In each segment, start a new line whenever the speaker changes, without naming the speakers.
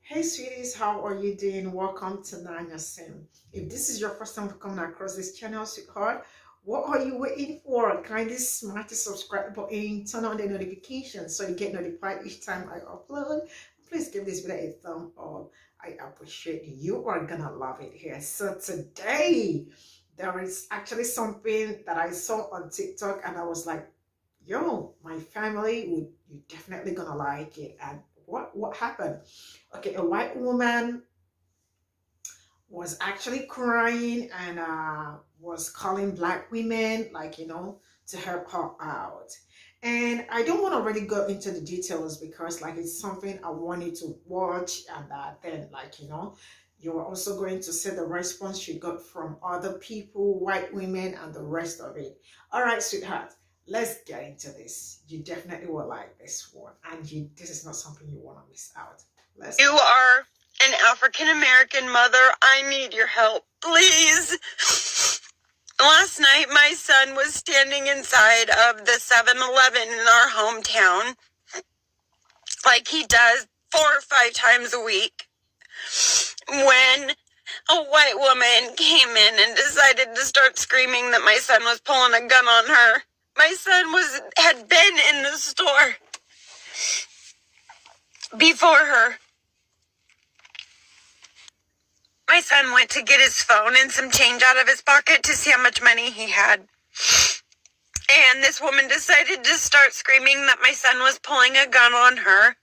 Hey sweeties, how are you doing? Welcome to Nanyacim. If this is your first time coming across this channel, sweetheart, what are you waiting for? Kindly smash the subscribe button, turn on the notifications so you get notified each time I upload. Please give this video a thumb up. I appreciate you. You are gonna love it here. So today, there is actually something that I saw on TikTok and I was like, yo, my family would you definitely gonna like it. And what happened? Okay, a white woman was actually crying and was calling black women, like, to help her out. And I don't want to really go into the details because, like, it's something I want you to watch, and then, like, you're also going to see the response she got from other people, white women, and the rest of it. All right, sweetheart, let's get into this. You definitely will like this one, and this is not something you want to miss out. You are an African American mother. I need your help, please. Last night, my son was standing inside of the 7-Eleven in our hometown, like he does 4 or 5 times a week, when a white woman came in and decided to start screaming that my son was pulling a gun on her. My son had been in the store before her. My son went to get his phone and some change out of his pocket to see how much money he had. And this woman decided to start screaming that my son was pulling a gun on her.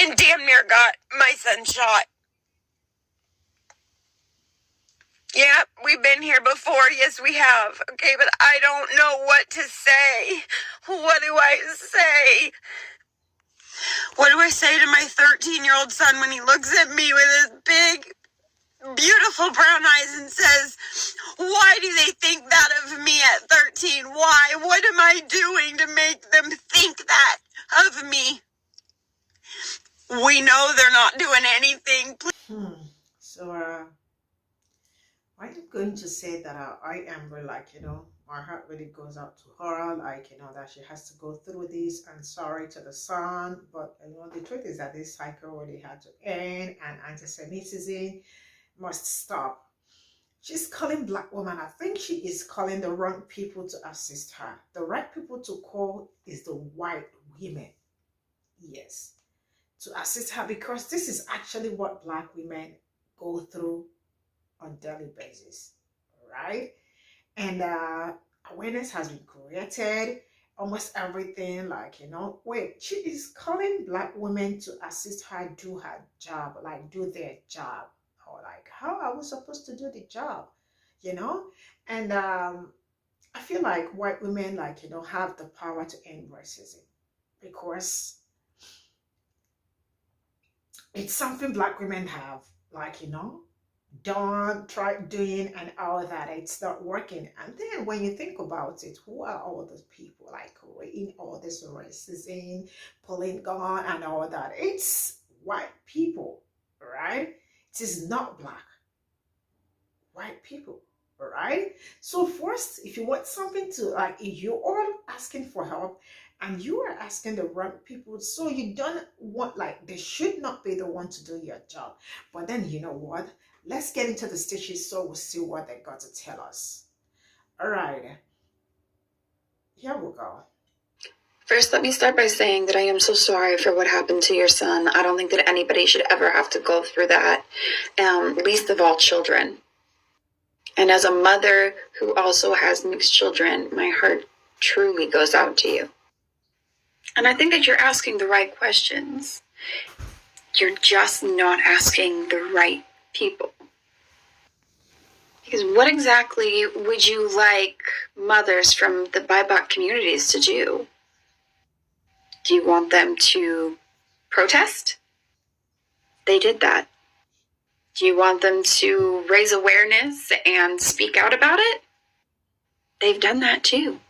And damn near got my son shot. Yeah, we've been here before. Yes, we have. Okay, but I don't know what to say. What do I say? What do I say to my 13-year-old son when he looks at me with his big, beautiful brown eyes and says, why do they think that of me at 13? Why? What am I doing to make them think that of me? We know they're not doing anything. So, I'm going to say that I am really, like, my heart really goes out to her, like, that she has to go through this, and sorry to the son, but, the truth is that this cycle really had to end, and anti-Semitism must stop. She's calling black woman. I think she is calling the wrong people to assist her. The right people to call is the white women. Yes, to assist her, because this is actually what black women go through on daily basis, right? And awareness has been created. Almost everything, like, wait, she is calling black women to assist her do her job, like do their job. Or like, how are we supposed to do the job? And I feel like white women, like, have the power to end racism, because it's something black women have, like, done, try doing, and all that. It's not working. And then when you think about it, who are all those people, like, creating all this racism, pulling gun and all that? It's white people, right? It is not black. White people, right? So first, if you want something to, like, if you're all asking for help and you are asking the wrong people, so you don't want, like, they should not be the one to do your job. But then, you know what? Let's get into the stitches so we'll see what they got to tell us. All right, here we go.
First, let me start by saying that I am so sorry for what happened to your son. I don't think that anybody should ever have to go through that, least of all children. And as a mother who also has mixed children, my heart truly goes out to you. And I think that you're asking the right questions. You're just not asking the right people. Because what exactly would you like mothers from the BIPOC communities to do? Do you want them to protest? They did that. Do you want them to raise awareness and speak out about it? They've done that too.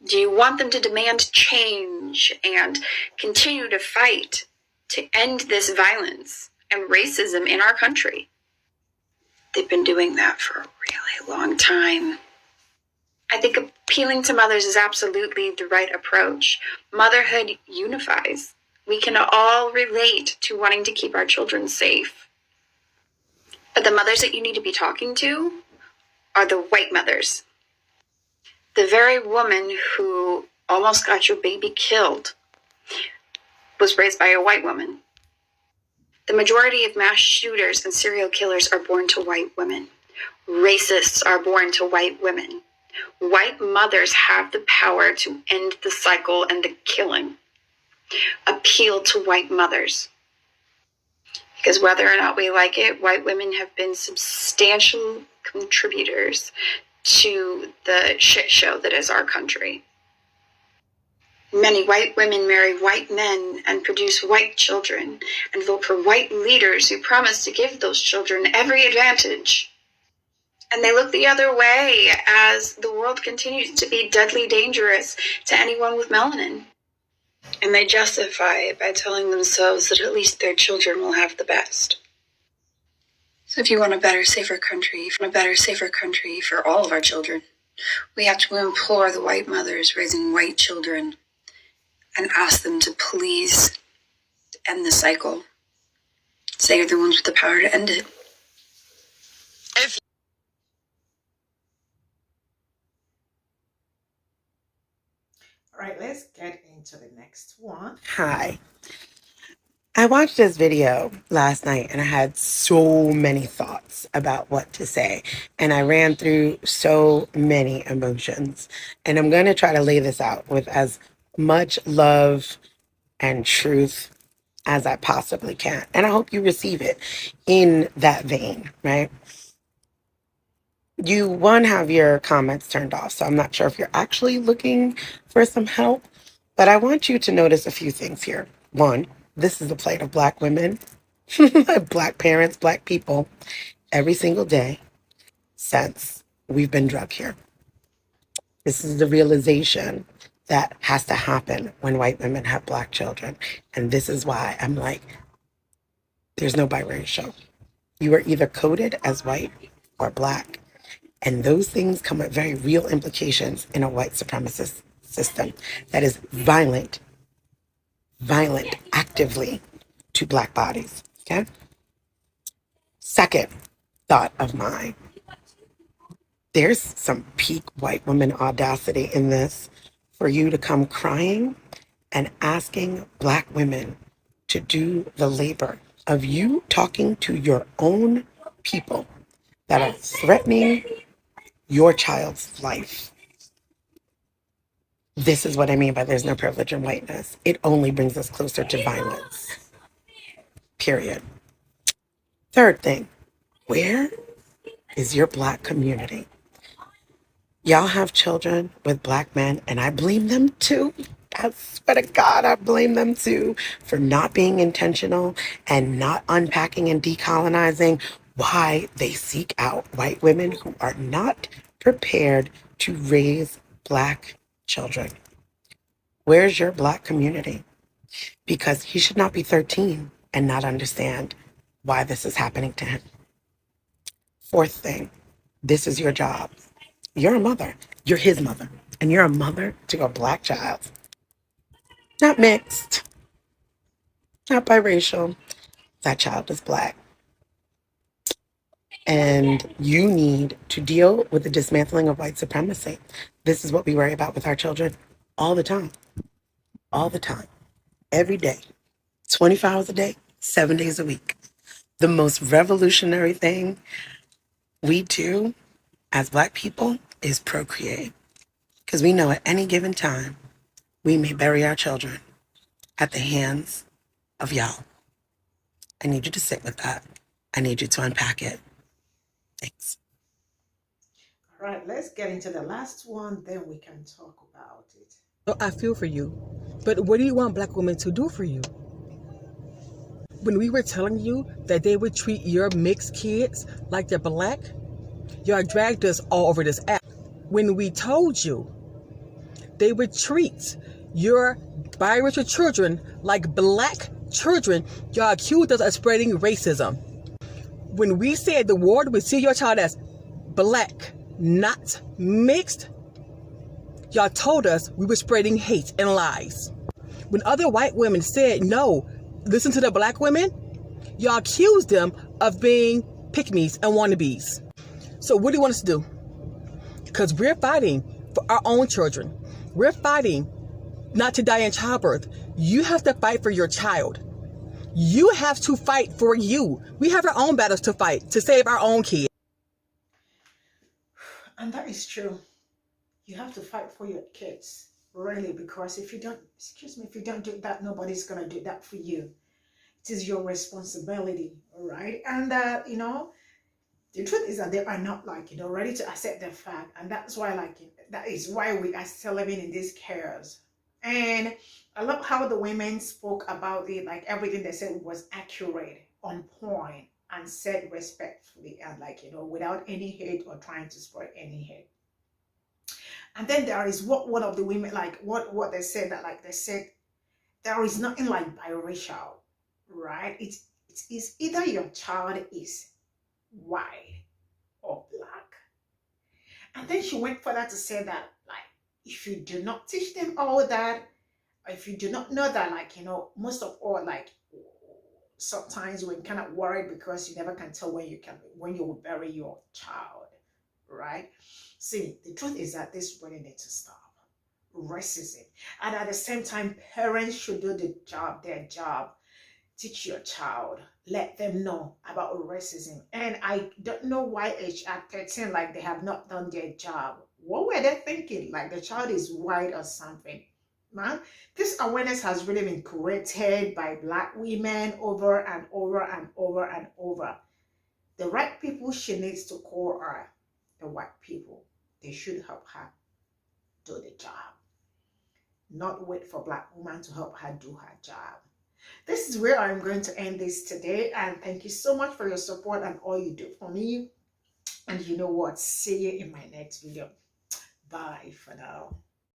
Do you want them to demand change and continue to fight to end this violence and racism in our country? They've been doing that for a really long time. I think appealing to mothers is absolutely the right approach. Motherhood unifies. We can all relate to wanting to keep our children safe. But the mothers that you need to be talking to are the white mothers. The very woman who almost got your baby killed was raised by a white woman. The majority of mass shooters and serial killers are born to white women. Racists are born to white women. White mothers have the power to end the cycle and the killing. Appeal to white mothers. Because whether or not we like it, white women have been substantial contributors to the shit show that is our country. Many white women marry white men and produce white children and vote for white leaders who promise to give those children every advantage. And they look the other way as the world continues to be deadly dangerous to anyone with melanin. And they justify it by telling themselves that at least their children will have the best. So if you want a better, safer country, for all of our children, we have to implore the white mothers raising white children and ask them to please end the cycle. They are the ones with the power to end it.
All right, let's get into the next one.
Hi. I watched this video last night and I had so many thoughts about what to say. And I ran through so many emotions. And I'm going to try to lay this out with as much love and truth as I possibly can. And I hope you receive it in that vein, right? You, have your comments turned off. So I'm not sure if you're actually looking for some help. But I want you to notice a few things here. One, this is the plight of Black women, Black parents, Black people, every single day since we've been drugged here. This is the realization that has to happen when white women have Black children. And this is why I'm like, there's no biracial. You are either coded as white or Black. And those things come with very real implications in a white supremacist system that is violent actively to Black bodies, okay? Second thought of mine, there's some peak white woman audacity in this for you to come crying and asking Black women to do the labor of you talking to your own people that are threatening your child's life. This is what I mean by there's no privilege in whiteness. It only brings us closer to violence. Period. Third thing, where is your Black community? Y'all have children with Black men, and I blame them too. I swear to God, I blame them too for not being intentional and not unpacking and decolonizing why they seek out white women who are not prepared to raise Black children. Where's your Black community? Because he should not be 13 and not understand why this is happening to him. Fourth thing, this is your job. You're a mother. You're his mother. And you're a mother to a Black child. Not mixed. Not biracial. That child is Black. And you need to deal with the dismantling of white supremacy. This is what we worry about with our children all the time. All the time. Every day. 24 hours a day, 7 days a week. The most revolutionary thing we do as Black people is procreate. Because we know at any given time, we may bury our children at the hands of y'all. I need you to sit with that. I need you to unpack it. Thanks.
All right, let's get into the last one, then we can talk about it.
So I feel for you, but what do you want Black women to do for you? When we were telling you that they would treat your mixed kids like they're Black, y'all dragged us all over this app. When we told you they would treat your biracial children like Black children, y'all accused us of spreading racism. When we said the world would see your child as Black, not mixed, y'all told us we were spreading hate and lies. When other white women said no, listen to the black women, y'all accused them of being pick-me's and wannabes. So what do you want us to do? Because we're fighting for our own children. We're fighting not to die in childbirth. You have to fight for your child. You have to fight for you. We have our own battles to fight to save our own kids.
And that is true. You have to fight for your kids, really, because if you don't, if you don't do that, nobody's going to do that for you. It is your responsibility, all right? And that, you know, the truth is that they are not, like, you know, ready to accept the fact. And that's why, like, that is why we are still living in this chaos. And I love how the women spoke about it, like everything they said was accurate, on point, and said respectfully, and, like, you know, without any hate or trying to spread any hate. And then there is what one of the women, like, what they said, that, like, they said there is nothing like biracial, right? It is either your child is white or black. And then she went further to say that, like, if you do not teach them all that, if you do not know that, like, you know, most of all, like, sometimes we're kind of worried because you never can tell when you will bury your child, right? See, the truth is that this really needs to stop. Racism. And at the same time, parents should do their job. Teach your child. Let them know about racism. And I don't know why HR 13, like, they have not done their job. What were they thinking? Like, the child is white or something. Man, this awareness has really been created by Black women over and over and over and over. The right people she needs to call are the white people. They should help her do the job. Not wait for Black woman to help her do her job. This is where I'm going to end this today. And thank you so much for your support and all you do for me. And you know what? See you in my next video. Bye for now.